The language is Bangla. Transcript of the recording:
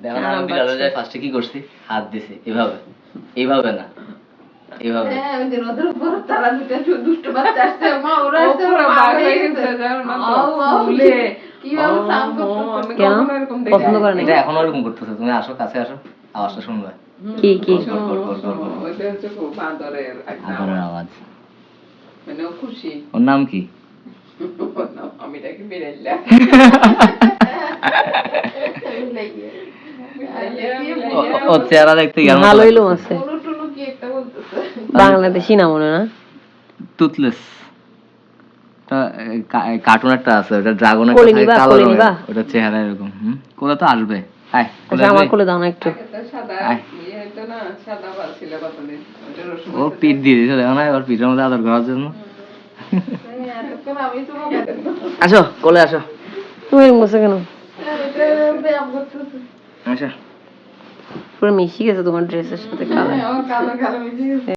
দেখো না আমি বিড়ালের যায় ফার্স্টে কি করছি, হাত দিছি এভাবে, এইভাবে না এইভাবে। হ্যাঁ ওই যে রোদের উপর তারা দুটো দুষ্ট বাচ্চা আসছে, মা ওরা আসছে পুরো ওরা বাঘ পাগল হয়ে হয়ে গেছে গেছে জানো না তো আউ, আউ, ফুলে কিভাবে সাউন্ড আমি করতেছে। কখনো এরকম দেখি পছন্দ করে না এটা এখনো এরকম করতেছে, তুমি আসো কাছে আসো, আওয়াজটা শুনবে। কি কি ওইটা হচ্ছে খুব বাঁদরের একটা আদরের আওয়াজ। মানে ও খুশি ওর নাম কি? আমি তাকে বেরাইলা ওর চেহারা দেখতে কেমন ভালোই লোক আছে, টুনু টুনু কি একটা বলতেছে। বাংলাদেশি না মনে না? টুথলেস কার্টুন একটা আছে, ওটা ড্রাগন একটা কোলে থাকে নিবা, কালো কোলে রঙের, নিবা? ওটা চেহারা এরকম। কোলে তো আসবে, আয় কোলে আচ্ছা আমার আসবে। কোলে দাও না একটু। সাদা আয়। ইয়ে হতো না সাদা বার ছিল কতদিন ওটা রসুন ও পিঠ দিয়ে দিয়েছে, দেখো না ওর পিঠের মধ্যে আদর করার জন্য। এতক্ষণ আমি তো মনে আসো কোলে আসো, তুমি এরকম করছো কেন? ব্যায়াম করতেছে। আসো। পুরো মিশে গেছে তোমার ড্রেসের সাথে কালার। আমার কালো কালো মিশে গেছে।